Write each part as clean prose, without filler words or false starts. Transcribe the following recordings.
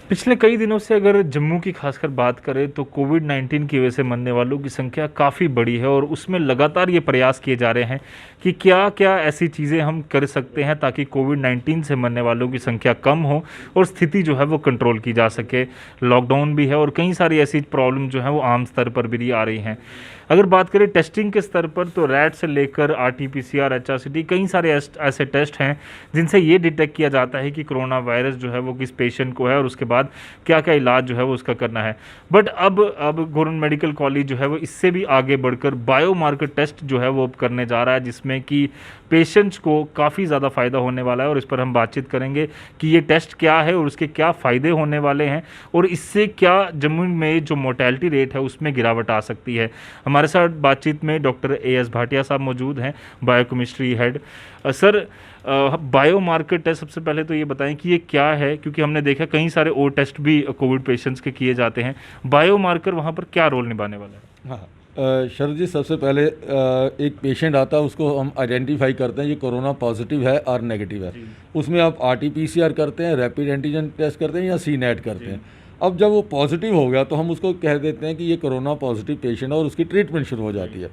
पिछले कई दिनों से अगर जम्मू की खासकर बात करें तो कोविड-19 की वजह से मरने वालों की संख्या काफ़ी बड़ी है और उसमें लगातार ये प्रयास किए जा रहे हैं कि क्या-क्या ऐसी चीज़ें हम कर सकते हैं ताकि कोविड-19 से मरने वालों की संख्या कम हो और स्थिति जो है वो कंट्रोल की जा सके। लॉकडाउन भी है और कई सारी ऐसी प्रॉब्लम जो है वो आम स्तर पर भी आ रही हैं। अगर बात करें टेस्टिंग के स्तर पर तो रैट से लेकर आरटी-पीसीआर, एचआरसीटी कई सारे ऐसे टेस्ट हैं जिनसे ये डिटेक्ट किया जाता है कि कोरोना वायरस जो है वो किस पेशेंट को है और उसके बाद क्या-क्या इलाज जो है वो उसका करना है। बट अब गवर्नमेंट मेडिकल कॉलेज जो है वो इससे भी आगे बढ़कर बायोमार्कर टेस्ट जो है वो अब करने जा रहा है, जिसमें कि पेशेंट्स को काफ़ी ज़्यादा फ़ायदा होने वाला है और इस पर हम बातचीत करेंगे कि ये टेस्ट क्या है और उसके क्या फ़ायदे होने वाले हैं और इससे क्या जम्मू में जो मोर्टेलिटी रेट है उसमें गिरावट आ सकती है। हमारे साथ बातचीत में डॉक्टर एएस भाटिया साहब मौजूद हैं, biochemistry head. Sir, biomarker test सबसे पहले तो ये बताएं कि ये क्या है, क्योंकि हमने देखा कई सारे और टेस्ट भी कोविड पेशेंट्स के किए जाते हैं। बायोमार्कर वहाँ पर क्या रोल निभाने वाला है? हाँ, शरद जी, सबसे पहले एक पेशेंट आता है, उसको हम आइडेंटिफाई करते हैं ये कोरोना पॉजिटिव है और नेगेटिव है। उसमें आप आरटी-पीसीआर करते हैं, रैपिड एंटीजन टेस्ट करते हैं या सीनेट करते हैं। अब जब वो पॉजिटिव हो गया तो हम उसको कह देते हैं कि ये कोरोना पॉजिटिव पेशेंट है और उसकी ट्रीटमेंट शुरू हो जाती है।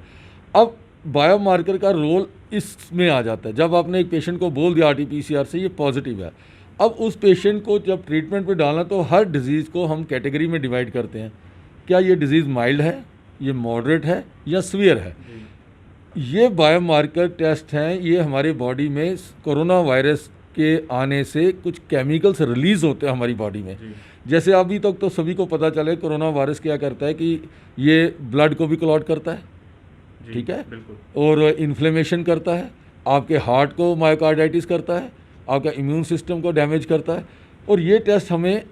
अब बायोमार्कर का रोल इसमें आ जाता है। जब आपने एक पेशेंट को बोल दिया आरटी-पीसीआर से ये पॉजिटिव है, अब उस पेशेंट को जब ट्रीटमेंट पे डालना तो हर डिज़ीज़ को हम कैटेगरी में डिवाइड करते हैं। क्या ये डिज़ीज़ माइल्ड है, ये मॉडरेट है या सीवियर है। ये बायोमार्कर टेस्ट हैं, ये हमारे बॉडी में कोरोना वायरस के आने से कुछ केमिकल्स रिलीज़ होते हैं हमारी बॉडी में। जैसे अभी तक तो सभी को पता चले कोरोना वायरस क्या करता है कि ये ब्लड को भी क्लॉट करता है, ठीक है, और इन्फ्लेमेशन करता है, आपके हार्ट को मायोकार्डाइटिस करता है, आपका इम्यून सिस्टम को डैमेज करता है। और ये टेस्ट हमें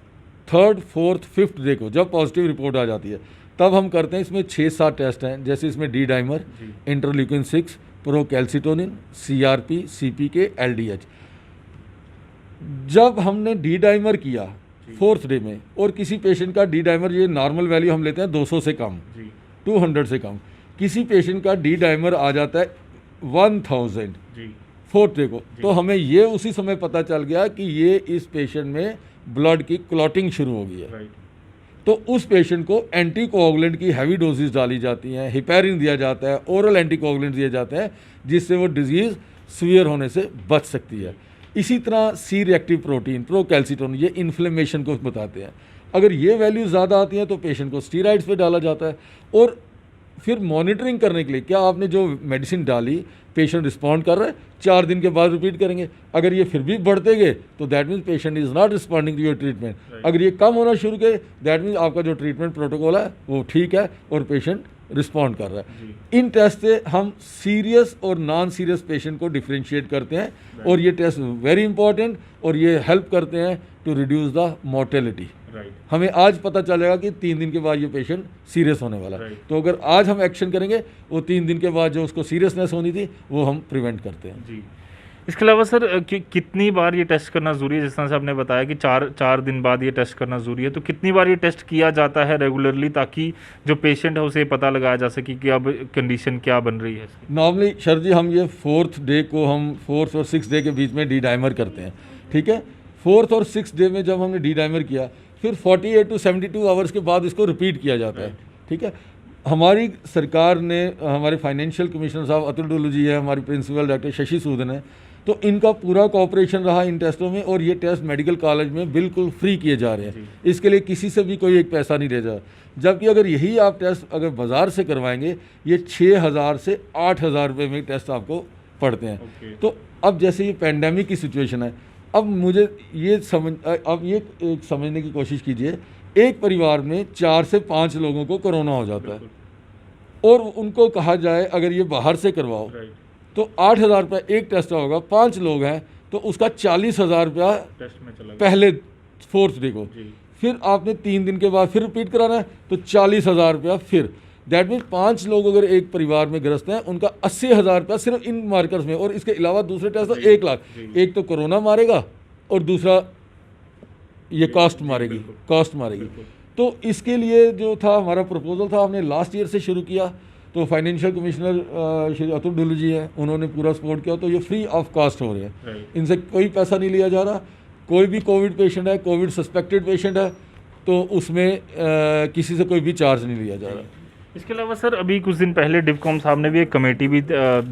3rd, 4th, 5th डे को जब पॉजिटिव रिपोर्ट आ जाती है तब हम करते हैं। इसमें 6-7 टेस्ट हैं, जैसे इसमें D dimer, interleukin 6, procalcitonin, CRP, CPK, LDH. जब हमने डी डाइमर किया 4th डे में और किसी पेशेंट का डी डाइमर, ये नॉर्मल वैल्यू हम लेते हैं 200 से कम, 200 से कम, किसी पेशेंट का डी डाइमर आ जाता है 1000 4th डे को, तो हमें ये उसी समय पता चल गया कि ये इस पेशेंट में ब्लड की क्लॉटिंग शुरू हो गई है। तो उस पेशेंट को एंटीकोगुलेंट की हैवी डोजेस डाली जाती हैं, हिपेरिन दिया जाता है, ओरल एंटीकोगुलेंट दिए जाते हैं, जिससे वो डिजीज़ सीवियर होने से बच सकती है। इसी तरह सी रिएक्टिव प्रोटीन, प्रोकैल्सिटोनिन, ये इन्फ्लेमेशन को बताते हैं। अगर ये वैल्यू ज़्यादा आती हैं तो पेशेंट को स्टीरॉइड्स पे डाला जाता है और फिर मॉनिटरिंग करने के लिए क्या आपने जो मेडिसिन डाली पेशेंट रिस्पॉन्ड कर रहा है, 4 दिन के बाद रिपीट करेंगे। अगर ये फिर भी बढ़ते गए तो that means patient is not responding to your treatment. अगर ये कम होना शुरू करे दैट मीन्स आपका जो ट्रीटमेंट प्रोटोकॉल है वो ठीक है और पेशेंट रिस्पॉन्ड कर रहा है। इन टेस्ट से हम सीरियस और नॉन सीरियस पेशेंट को डिफ्रेंशिएट करते हैं और ये टेस्ट वेरी इंपॉर्टेंट और ये हेल्प करते हैं टू रिड्यूस द मोर्टेलिटी। हमें आज पता चलेगा कि 3 दिन के बाद ये पेशेंट सीरियस होने वाला है, तो अगर आज हम एक्शन करेंगे वो 3 दिन के बाद जो उसको सीरियसनेस होनी थी वो हम प्रिवेंट करते हैं। जी, इसके अलावा सर कितनी बार ये टेस्ट करना ज़रूरी है? जिस तरह से आपने बताया कि 4 दिन बाद ये टेस्ट करना ज़रूरी है, तो कितनी बार ये टेस्ट किया जाता है रेगुलरली ताकि जो पेशेंट है उसे पता लगाया जा सके कि अब कंडीशन क्या बन रही है? नॉर्मली सर जी, हम ये 4th डे को हम 4th और 6th डे के बीच में डी डाइमर करते हैं, ठीक है। 4th और 6th डे में जब हमने डी डाइमर किया फिर 48 to 72 आवर्स के बाद इसको रिपीट किया जाता है, ठीक है। हमारी सरकार ने, हमारे फाइनेंशियल कमिश्नर साहब अतुल डुल्लू जी है, हमारी प्रिंसिपल डॉक्टर शशि सूदन है, तो इनका पूरा कोऑपरेशन रहा इन टेस्टों में और ये टेस्ट मेडिकल कॉलेज में बिल्कुल फ्री किए जा रहे हैं। इसके लिए किसी से भी कोई एक पैसा नहीं ले जा, जबकि अगर यही आप टेस्ट अगर बाज़ार से करवाएंगे ये 6000 से 8000 रुपये में टेस्ट आपको पड़ते हैं। तो अब जैसे ये पैंडेमिक की सिचुएशन है, अब मुझे ये समझने की कोशिश कीजिए, एक परिवार में 4 से 5 लोगों को कोरोना हो जाता है और उनको कहा जाए अगर ये बाहर से करवाओ तो 8000 रुपये एक टेस्ट होगा, 5 लोग हैं तो उसका 40,000 रुपया पहले 4th डे को, फिर आपने 3 दिन के बाद फिर रिपीट कराना है तो 40,000 रुपया फिर। दैट मीन्स 5 लोग अगर एक परिवार में ग्रस्त हैं उनका 80,000 रुपया सिर्फ इन मार्कर्स में, और इसके अलावा दूसरे टेस्ट तो 1 लाख। एक तो कोरोना मारेगा और दूसरा ये कॉस्ट मारेगी। तो इसके लिए जो था हमारा प्रपोजल था, हमने लास्ट ईयर से शुरू किया, तो फाइनेंशियल कमिश्नर श्री अतुल डुल्लू जी हैं, उन्होंने पूरा सपोर्ट किया, तो ये फ्री ऑफ कॉस्ट हो रहे हैं, इनसे कोई पैसा नहीं लिया जा रहा। कोई भी कोविड पेशेंट है, कोविड सस्पेक्टेड पेशेंट है, तो उसमें किसी से कोई भी चार्ज नहीं लिया जा रहा। इसके अलावा सर अभी कुछ दिन पहले डिवकॉम साहब ने भी एक कमेटी भी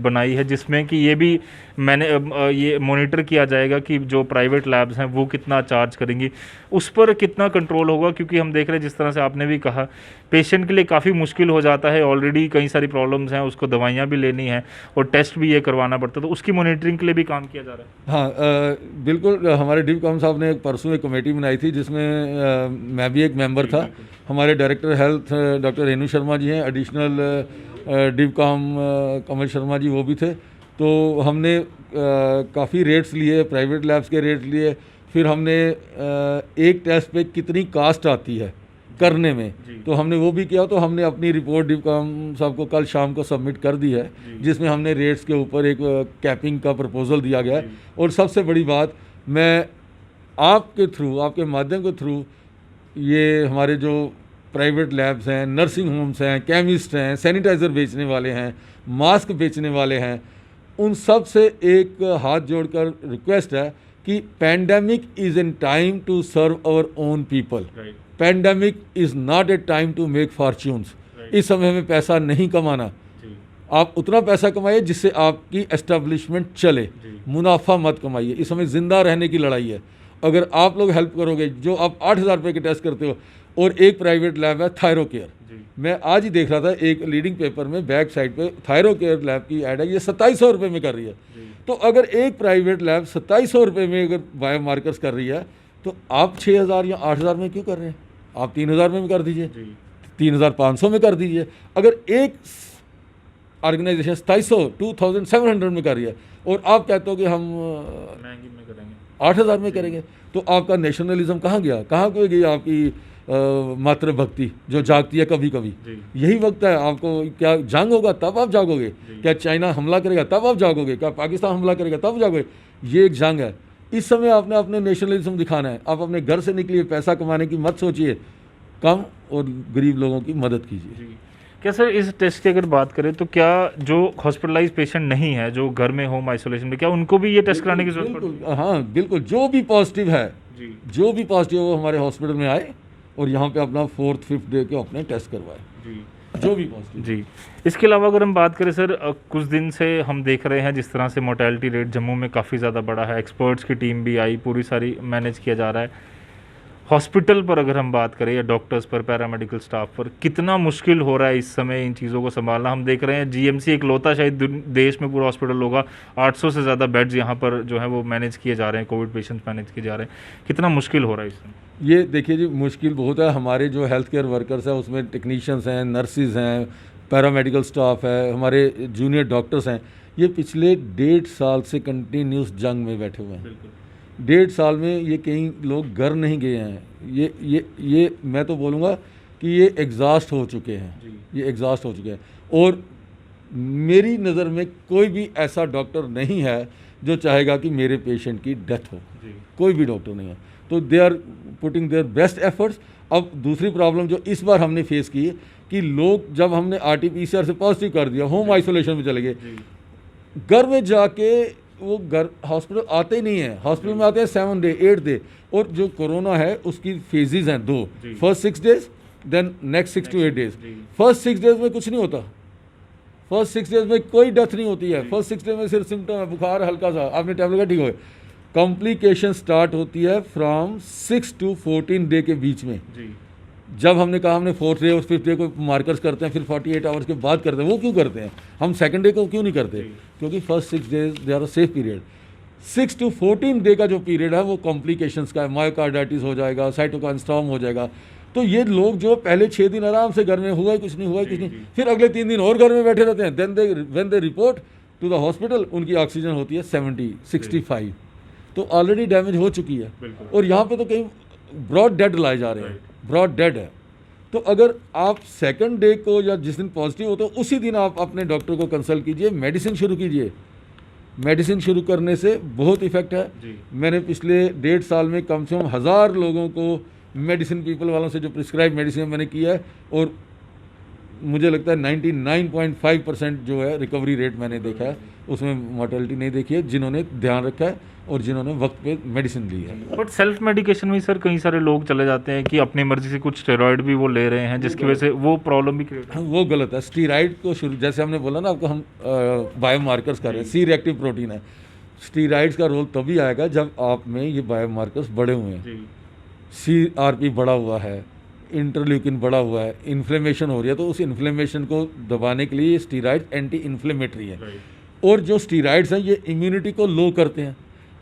बनाई है जिसमें कि ये भी मैंने ये मॉनिटर किया जाएगा कि जो प्राइवेट लैब्स हैं वो कितना चार्ज करेंगी, उस पर कितना कंट्रोल होगा, क्योंकि हम देख रहे हैं जिस तरह से आपने भी कहा पेशेंट के लिए काफ़ी मुश्किल हो जाता है, ऑलरेडी कई सारी प्रॉब्लम्स हैं, उसको दवाइयाँ भी लेनी हैं और टेस्ट भी ये करवाना पड़ता है, तो उसकी मॉनिटरिंग के लिए भी काम किया जा रहा है। हाँ, बिल्कुल। हमारे डिवकॉम साहब ने परसों एक कमेटी बनाई थी जिसमें मैं भी एक मेंबर था। हमारे director health doctor Renu Sharma ji हैं, एडिशनल डिवकॉम कमल शर्मा जी वो भी थे। तो हमने काफ़ी रेट्स लिए, प्राइवेट लैब्स के रेट लिए, फिर हमने एक टेस्ट पे कितनी कास्ट आती है करने में, तो हमने वो भी किया। तो हमने अपनी रिपोर्ट डिवकॉम साहब को कल शाम को सबमिट कर दी है, जिसमें हमने रेट्स के ऊपर एक कैपिंग का प्रपोजल दिया गया है। और सबसे बड़ी बात, मैं आपके थ्रू, आपके माध्यम के थ्रू, ये हमारे जो प्राइवेट लैब्स हैं, नर्सिंग होम्स हैं, केमिस्ट हैं, सैनिटाइज़र बेचने वाले हैं, मास्क बेचने वाले हैं, उन सब से एक हाथ जोड़कर रिक्वेस्ट है कि pandemic is an time to serve our own people. Pandemic is not a time to make fortunes. इस समय में पैसा नहीं कमाना, आप उतना पैसा कमाइए जिससे आपकी एस्टेब्लिशमेंट चले, मुनाफा मत कमाइए। इस समय ज़िंदा रहने की लड़ाई है। अगर आप लोग हेल्प करोगे, जो आप 8,000 रुपये के टेस्ट करते हो, और एक प्राइवेट लैब है थायरो केयर, मैं आज ही देख रहा था एक लीडिंग पेपर में बैक साइड पे थायरो केयर लैब की ऐड है, ये 2700 रुपये में कर रही है। तो अगर एक प्राइवेट लैब 2700 रुपये में अगर बायो मार्कर्स कर रही है, तो आप 6,000 या 8,000 में क्यों कर रहे हैं? आप 3,000 में कर दीजिए, 3,500 में कर दीजिए। अगर एक ऑर्गेनाइजेशन 2700 में कर रही है और आप कहते हो कि हम महंगी में करेंगे, 8,000 में करेंगे, तो आपका नेशनलिज्म कहाँ गया? कहाँ को गई आपकी मातृभक्ति जो जागती है कभी कभी? यही वक्त है। आपको क्या जंग होगा तब आप जागोगे? क्या चाइना हमला करेगा तब आप जागोगे? क्या पाकिस्तान हमला करेगा तब जागोगे? ये एक जंग है। इस समय आपने अपने नेशनलिज्म दिखाना है। आप अपने घर से निकलिए, पैसा कमाने की मत सोचिए, कम और गरीब लोगों की मदद कीजिए। क्या सर इस टेस्ट की अगर बात करें तो क्या जो हॉस्पिटलाइज पेशेंट नहीं है, जो घर में होम आइसोलेशन में, क्या उनको भी ये टेस्ट कराने की जरूरत पड़ती है? हाँ बिल्कुल, जो भी पॉजिटिव है, जो भी पॉजिटिव है वो हमारे हॉस्पिटल में आए और यहाँ पे अपना 4th 5th डे के अपने टेस्ट करवाए, जो भी पॉजिटिव। जी, इसके अलावा अगर हम बात करें सर, कुछ दिन से हम देख रहे हैं जिस तरह से मोर्टेलिटी रेट जम्मू में काफ़ी ज़्यादा बढ़ा है, एक्सपर्ट्स की टीम भी आई, पूरी सारी मैनेज किया जा रहा है। हॉस्पिटल पर अगर हम बात करें या डॉक्टर्स पर, पैरामेडिकल स्टाफ पर, कितना मुश्किल हो रहा है इस समय इन चीज़ों को संभालना? हम देख रहे हैं जीएमसी एक लौता शायद देश में पूरा हॉस्पिटल होगा, 800 से ज़्यादा बेड्स यहाँ पर जो है वो मैनेज किए जा रहे हैं, कोविड पेशेंट्स मैनेज किए जा रहे हैं। कितना मुश्किल हो रहा है इस समय? ये देखिए जी, मुश्किल बहुत है। हमारे जो हेल्थ केयर वर्कर्स हैं उसमें टेक्नीशियंस हैं, नर्सिस हैं, पैरामेडिकल स्टाफ है, हमारे जूनियर डॉक्टर्स हैं, ये पिछले 1.5 साल से कंटिन्यूस जंग में बैठे हुए हैं। 1.5 साल में ये कई लोग घर नहीं गए हैं। ये मैं तो बोलूँगा कि ये एग्जॉस्ट हो चुके हैं, ये एग्जॉस्ट हो चुके हैं। और मेरी नज़र में कोई भी ऐसा डॉक्टर नहीं है जो चाहेगा कि मेरे पेशेंट की डेथ हो, कोई भी डॉक्टर नहीं है। तो they are putting their best efforts. अब दूसरी प्रॉब्लम जो इस बार हमने फेस की कि लोग, जब हमने RT-PCR से पॉजिटिव कर दिया, होम आइसोलेशन में चले गए, घर में जाके वो घर हॉस्पिटल आते ही नहीं है। हॉस्पिटल में आते हैं 7 डे 8 डे, और जो कोरोना है उसकी फेजेस हैं 2, first 6 days, then next 6 to 8 days. First 6 days में कुछ नहीं होता, फर्स्ट 6 डेज में कोई डेथ नहीं होती है। फर्स्ट 6 डेज में सिर्फ सिम्टम है, बुखार हल्का सा, आपने टैबलेट का ठीक हो गए। कॉम्प्लिकेशन स्टार्ट होती है फ्रॉम 6 to 14 डे के बीच में। जब हमने कहा हमने 4th डे और 5th डे को मार्कर्स करते हैं, फिर 48 आवर्स के बाद करते हैं, वो क्यों करते हैं? हम 2nd डे को क्यों नहीं करते? क्योंकि first 6 days they are a safe period. 6 to 14 day का जो पीरियड है वो कॉम्प्लिकेशंस का है, मायोकार्डाइटिस हो जाएगा, साइटोकाइन स्टॉर्म हो जाएगा। तो ये लोग जो पहले 6 दिन आराम से घर में हुआ ही कुछ नहीं, हुआ ही कुछ नहीं, फिर अगले 3 दिन और घर में बैठे रहते हैं। Then when they report to the hospital, उनकी ऑक्सीजन होती है 70 65, तो ऑलरेडी डैमेज हो चुकी है। और यहाँ पे तो कहीं ब्रॉड डेड लाए जा रहे हैं, ब्रॉड डेड है। तो अगर आप 2nd डे को या जिस दिन पॉजिटिव हो तो उसी दिन आप अपने डॉक्टर को कंसल्ट कीजिए, मेडिसिन शुरू कीजिए। मेडिसिन शुरू करने से बहुत इफेक्ट है। मैंने पिछले 1.5 साल में कम से कम 1000 लोगों को मेडिसिन पीपल वालों से जो प्रिस्क्राइब मेडिसिन मैंने की है, और मुझे लगता है 99.5% जो है रिकवरी रेट मैंने देखा है, उसमें मॉर्टेलिटी नहीं देखी है, जिन्होंने ध्यान रखा है और जिन्होंने वक्त पे मेडिसिन ली है। बट सेल्फ मेडिकेशन में सर कई सारे लोग चले जाते हैं कि अपनी मर्जी से कुछ स्टेरॉइड भी वो ले रहे हैं, जिसकी वजह से वो प्रॉब्लम भी क्रिएट हाँ, वो गलत है। स्टीराइड को शुरू, जैसे हमने बोला ना आपको, हम बायोमार्कर्स कर रहे हैं, सी रिएक्टिव प्रोटीन है। स्टीराइड्स का रोल तभी आएगा जब आप में ये बायोमार्कर्स बढ़े हुए हैं, CRP बढ़ा हुआ है, इंटरल्यूकिन बढ़ा हुआ है, इन्फ्लेमेशन हो रही है, तो उस इन्फ्लेमेशन को दबाने के लिए ये स्टीराइड एंटी इन्फ्लेमेटरी है। और जो स्टीराइड्स हैं ये इम्यूनिटी को लो करते हैं।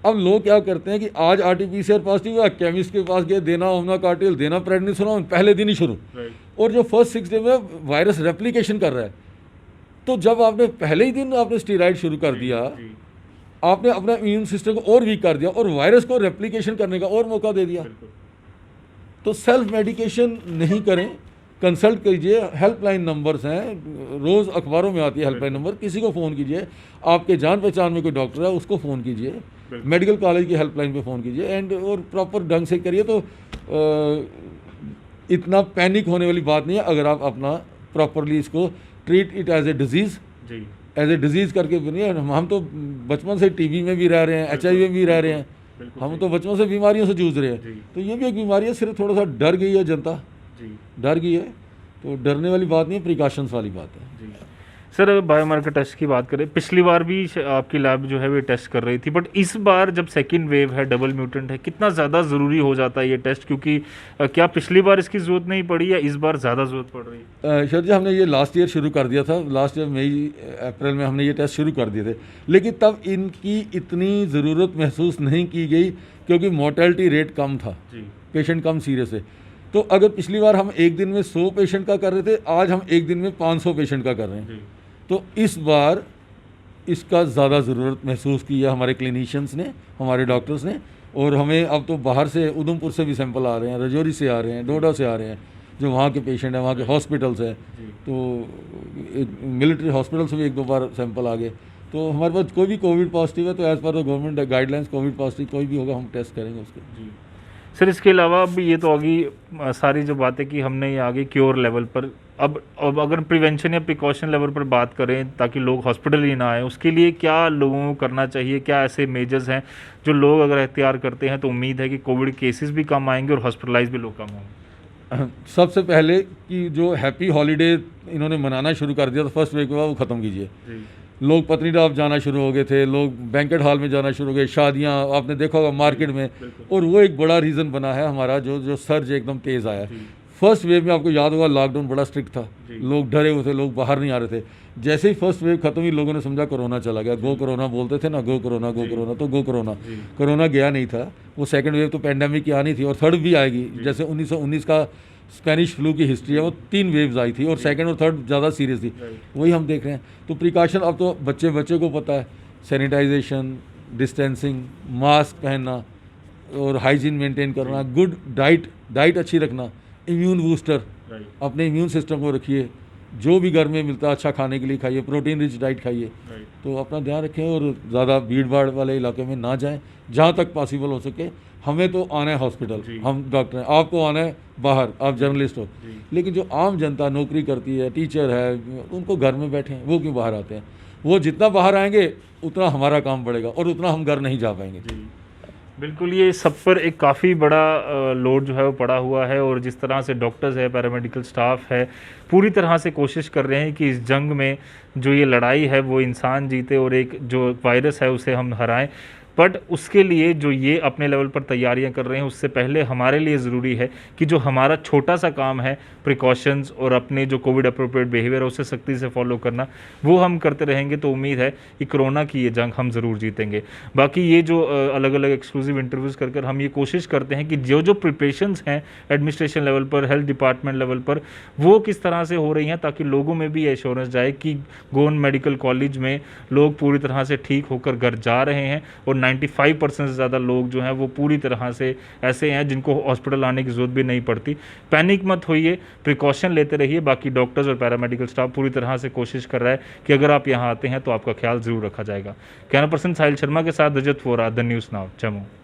अब लोग क्या करते हैं कि आज RT-PCR पॉजिटिव हुआ, केमिस्ट के पास गए, देना ओमना कार्टिल, देना प्रेडनिसोलोन, पहले दिन ही शुरू। और जो फर्स्ट 6 डे में वायरस रेप्लिकेशन कर रहा है, तो जब आपने पहले ही दिन आपने स्टीराइड शुरू कर दिया, आपने अपना इम्यून सिस्टम को और वीक कर दिया और वायरस को रेप्लिकेशन करने का और मौका दे दिया। तो सेल्फ मेडिकेशन नहीं करें, कंसल्ट कीजिए। हेल्पलाइन नंबर्स हैं, रोज़ अखबारों में आती है हेल्पलाइन नंबर, किसी को फ़ोन कीजिए। आपके जान पहचान में कोई डॉक्टर है उसको फ़ोन कीजिए, मेडिकल कॉलेज की हेल्पलाइन पे फ़ोन कीजिए एंड और प्रॉपर ढंग से करिए। तो इतना पैनिक होने वाली बात नहीं है अगर आप अपना प्रॉपरली इसको treat it as a disease, as a disease करके बनिए। हम तो बचपन से TB में भी रह रहे हैं, HIV में भी रह रहे हैं, हम तो बचपन से बीमारियों से जूझ रहे हैं। तो ये भी एक बीमारी है, सिर्फ थोड़ा सा डर गई है जनता, डर गई है। तो डरने वाली बात नहीं है, प्रिकॉशंस वाली बात है। सर बायोमार्कर टेस्ट की बात करें, पिछली बार भी आपकी लैब जो है वो टेस्ट कर रही थी, बट इस बार जब सेकंड वेव है, डबल म्यूटेंट है, कितना ज़्यादा ज़रूरी हो जाता है ये टेस्ट? क्योंकि क्या पिछली बार इसकी ज़रूरत नहीं पड़ी या इस बार ज़्यादा ज़रूरत पड़ रही है? शर जी, हमने ये लास्ट ईयर शुरू कर दिया था, लास्ट ईयर मई अप्रैल में हमने ये टेस्ट शुरू कर दिए थे, लेकिन तब इनकी इतनी ज़रूरत महसूस नहीं की गई क्योंकि मोर्टेलिटी रेट कम था, पेशेंट कम सीरियस है। तो अगर पिछली बार हम एक दिन में 100 पेशेंट का कर रहे थे, आज हम एक दिन में 500 पेशेंट का कर रहे हैं। तो इस बार इसका ज़्यादा ज़रूरत महसूस की है हमारे क्लिनिशियंस ने, हमारे डॉक्टर्स ने। और हमें अब तो बाहर से, उधमपुर से भी सैंपल आ रहे हैं, रजौरी से आ रहे हैं, डोडा से आ रहे हैं, जो वहाँ के पेशेंट हैं, वहाँ के हॉस्पिटल्स हैं। तो मिलिट्री हॉस्पिटल से भी 1-2 बार सैंपल आ गए। तो हमारे पास कोई भी कोविड पॉजिटिव है तो as per the government guidelines Covid positive कोई भी होगा हम टेस्ट करेंगे उसको। सर इसके अलावा अब ये तो होगी सारी जो बातें कि हमने ये आगे क्योर लेवल पर, अब अगर प्रिवेंशन या प्रिकॉशन लेवल पर बात करें ताकि लोग हॉस्पिटल ही ना आए, उसके लिए क्या लोगों को करना चाहिए? क्या ऐसे मेजर्स हैं जो लोग अगर एहतियार करते हैं तो उम्मीद है कि कोविड केसेस भी कम आएंगे और हॉस्पिटलाइज भी लोग कम होंगे? सबसे पहले कि जो हैप्पी हॉलीडे इन्होंने मनाना शुरू कर दिया था फर्स्ट वेव के बाद, वो ख़त्म कीजिए। लोग पत्नीटॉप जाना शुरू हो गए थे, लोग बैंकेट हॉल में जाना शुरू हो गए, शादियाँ आपने देखा होगा मार्केट में, और वो एक बड़ा रीज़न बना है हमारा जो सर्ज एकदम तेज़ आया। फर्स्ट वेव में आपको याद होगा लॉकडाउन बड़ा स्ट्रिक्ट था, लोग डरे हुए थे, लोग बाहर नहीं आ रहे थे। जैसे ही फर्स्ट वेव खत्म हुई, लोगों ने समझा कोरोना चला गया, गो कोरोना बोलते थे ना, गो कोरोना गो कोरोना, तो गो कोरोना, कोरोना गया नहीं था। वो सेकंड वेव तो पेंडेमिक की आनी थी और थर्ड भी आएगी। जैसे 1919 का स्पेनिश फ्लू की हिस्ट्री है, वो 3 वेव्स आई थी और सेकंड और थर्ड ज़्यादा सीरियस थी, वही हम देख रहे हैं। तो प्रिकॉशन अब तो बच्चे को पता है, सैनिटाइजेशन, डिस्टेंसिंग, मास्क पहनना और हाइजीन मेंटेन करना, गुड डाइट अच्छी रखना, इम्यून बूस्टर, अपने इम्यून सिस्टम को रखिए, जो भी घर में मिलता है अच्छा खाने के लिए खाइए, प्रोटीन रिच डाइट खाइए। तो अपना ध्यान रखें और ज़्यादा भीड़ भाड़ वाले इलाके में ना जाएं, जहाँ तक पॉसिबल हो सके। हमें तो आना है हॉस्पिटल, हम डॉक्टर हैं, आपको आना है बाहर, आप जर्नलिस्ट हो, लेकिन जो आम जनता नौकरी करती है, टीचर है, उनको घर में बैठे हैं, वो क्यों बाहर आते हैं? वो जितना बाहर आएंगे उतना हमारा काम बढ़ेगा और उतना हम घर नहीं जा पाएंगे। बिल्कुल, ये सब पर एक काफ़ी बड़ा लोड जो है वो पड़ा हुआ है और जिस तरह से डॉक्टर्स है, पैरामेडिकल स्टाफ है, पूरी तरह से कोशिश कर रहे हैं कि इस जंग में जो ये लड़ाई है वो इंसान जीते और एक जो वायरस है उसे हम हराएं। बट उसके लिए जो ये अपने लेवल पर तैयारियां कर रहे हैं, उससे पहले हमारे लिए ज़रूरी है कि जो हमारा छोटा सा काम है, प्रिकॉशंस और अपने जो कोविड अप्रोप्रिएट बिहेवियर है उसे सख्ती से फॉलो करना, वो हम करते रहेंगे तो उम्मीद है कि कोरोना की ये जंग हम ज़रूर जीतेंगे। बाकी ये जो अलग अलग एक्सक्लूसिव इंटरव्यूज़ कर कर हम ये कोशिश करते हैं कि जो प्रिपरेशंस हैं एडमिनिस्ट्रेशन लेवल पर, हेल्थ डिपार्टमेंट लेवल पर, वो किस तरह से हो रही हैं ताकि लोगों में भी एश्योरेंस जाए कि गोवन मेडिकल कॉलेज में लोग पूरी तरह से ठीक होकर घर जा रहे हैं और 95% से ज़्यादा लोग जो हैं वो पूरी तरह से ऐसे हैं जिनको हॉस्पिटल आने की ज़रूरत भी नहीं पड़ती। पैनिक मत होइए, प्रिकॉशन लेते रहिए। बाकी डॉक्टर्स और पैरामेडिकल स्टाफ पूरी तरह से कोशिश कर रहा है कि अगर आप यहाँ आते हैं तो आपका ख्याल ज़रूर रखा जाएगा। कैमरा पर्सन साहिल शर्मा के साथ Rajat Vora, the News Now, Jammu.